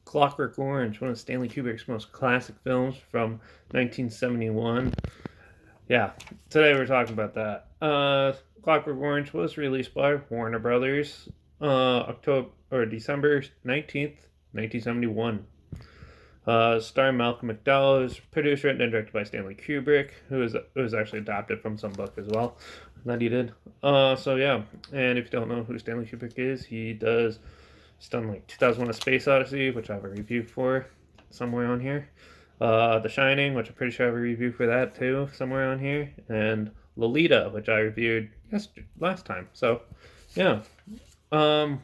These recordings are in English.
Clockwork Orange, one of Stanley Kubrick's most classic films from 1971. Yeah, today we're talking about that. Clockwork Orange was released by Warner Brothers October or December 19th, 1971. Starring Malcolm McDowell, it was produced, written, and directed by Stanley Kubrick, who was actually adapted from some book as well that he did. So yeah, and if you don't know who Stanley Kubrick is, he's done like 2001: A Space Odyssey, which I have a review for somewhere on here. The Shining, which I'm pretty sure I have a review for that too, somewhere on here, and Lolita, which I reviewed last time. So yeah,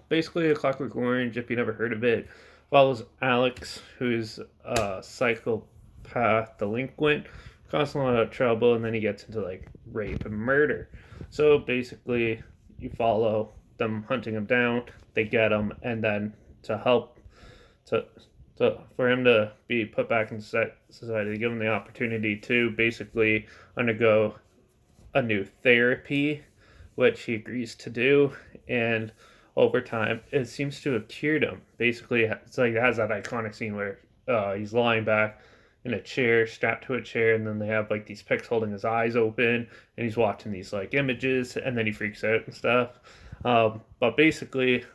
basically, A Clockwork Orange, if you never heard of it, follows Alex, who's a psychopath delinquent, causing a lot of trouble, and then he gets into like rape and murder. So basically, you follow them hunting him down, they get him, and then to help to for him to be put back in society, give him the opportunity to basically undergo a new therapy, which he agrees to do, and over time, it seems to have cured him. Basically, it's like it has that iconic scene where he's lying back in a chair, strapped to a chair, and then they have like these pics holding his eyes open, and he's watching these like images, and then he freaks out and stuff. But basically,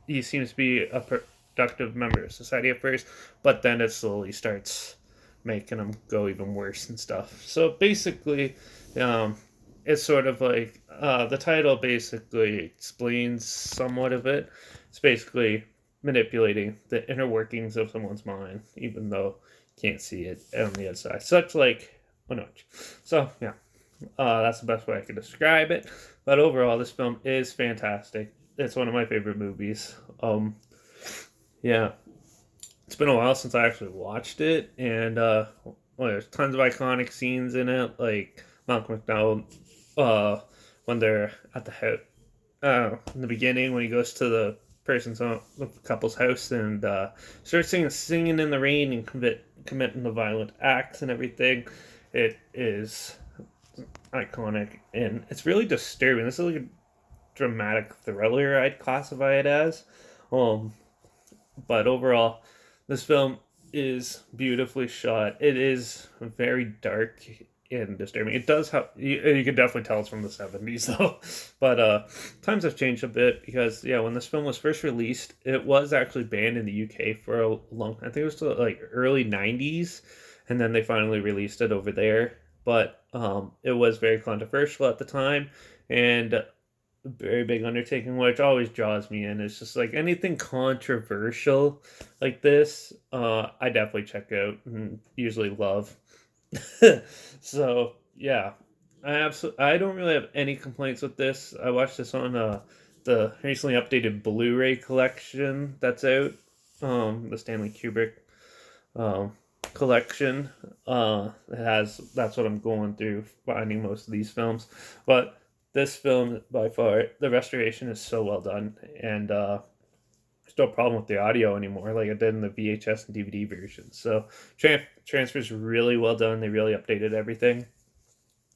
he seems to be a productive member of society at first, but then it slowly starts making him go even worse and stuff. So basically, it's sort of like the title basically explains somewhat of it. It's basically manipulating the inner workings of someone's mind, even though you can't see it on the outside. Such like Orange. So yeah, that's the best way I can describe it. But overall, this film is fantastic. It's one of my favorite movies. Yeah, it's been a while since I actually watched it, and there's tons of iconic scenes in it, like Malcolm McDowell, when they're at the house, in the beginning when he goes to the the couple's house and starts singing in the rain and committing the violent acts and everything. It is iconic and it's really disturbing. This is like a dramatic thriller, I'd classify it as. But overall, this film is beautifully shot. It is very dark and disturbing. It does have you can definitely tell it's from the 70s though. But times have changed a bit because yeah, when this film was first released, it was actually banned in the UK for a long. I think it was to like early 90s, and then they finally released it over there. But it was very controversial at the time, and very big undertaking, which always draws me in. It's just like anything controversial like this, I definitely check out and usually love. So yeah, I don't really have any complaints with this. I watched this on the recently updated Blu-ray collection that's out, the Stanley Kubrick collection. It has that's what I'm going through finding most of these films, but this film by far the restoration is so well done, and there's no problem with the audio anymore like it did in the VHS and DVD version. So transfer's really well done. They really updated everything.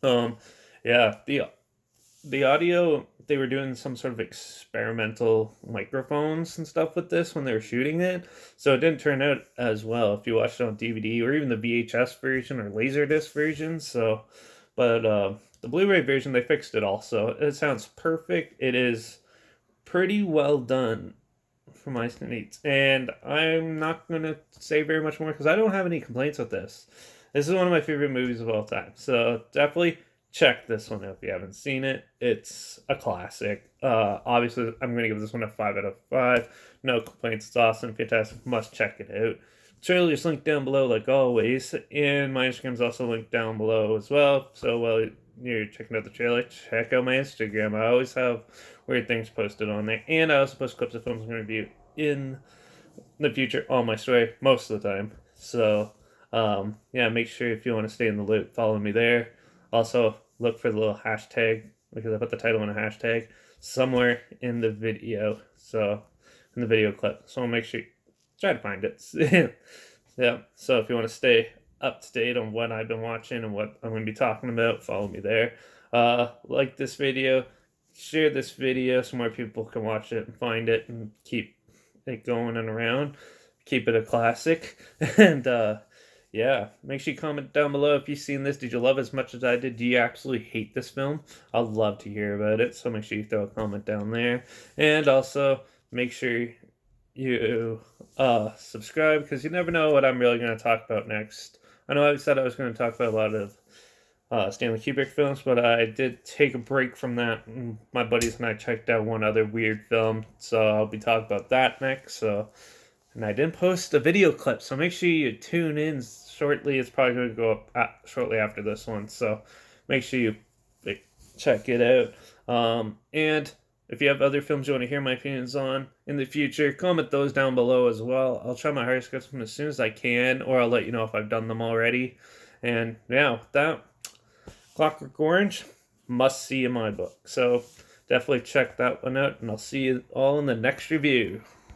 Um, yeah, the audio, they were doing some sort of experimental microphones and stuff with this when they were shooting it, so it didn't turn out as well if you watched it on DVD or even the VHS version or Laserdisc version. So, but the Blu-ray version, they fixed it all, so it sounds perfect. It is pretty well done for my needs, and I'm not gonna say very much more because I don't have any complaints with this. This is one of my favorite movies of all time, so definitely check this one out if you haven't seen it. It's a classic. Obviously, I'm going to give this one a 5 out of 5. No complaints. It's awesome, fantastic. Must check it out. Trailer is linked down below, like always, and my Instagram is also linked down below as well. So while you're checking out the trailer, check out my Instagram. I always have weird things posted on there, and I also post clips of films I'm going to review in the future on my story most of the time. So yeah, make sure if you want to stay in the loop, follow me there. Also, look for the little hashtag because I put the title in a hashtag somewhere in the video. So, in the video clip. So, I'll make sure you try to find it. Yeah. So, if you want to stay up to date on what I've been watching and what I'm going to be talking about, follow me there. Like this video, share this video so more people can watch it and find it and keep it going and around. keep it a classic. And yeah, make sure you comment down below if you've seen this. Did you love it as much as I did? Do you absolutely hate this film? I'd love to hear about it, so make sure you throw a comment down there. And also, make sure you subscribe, because you never know what I'm really going to talk about next. I know I said I was going to talk about a lot of Stanley Kubrick films, but I did take a break from that. My buddies and I checked out one other weird film, so I'll be talking about that next. So, and I didn't post a video clip, so make sure you tune in shortly. It's probably going to go up shortly after this one, so make sure you check it out. And if you have other films you want to hear my opinions on in the future, comment those down below as well. I'll try my hardest to get them as soon as I can, or I'll let you know if I've done them already. And yeah, with that, Clockwork Orange, must see in my book. So definitely check that one out, and I'll see you all in the next review.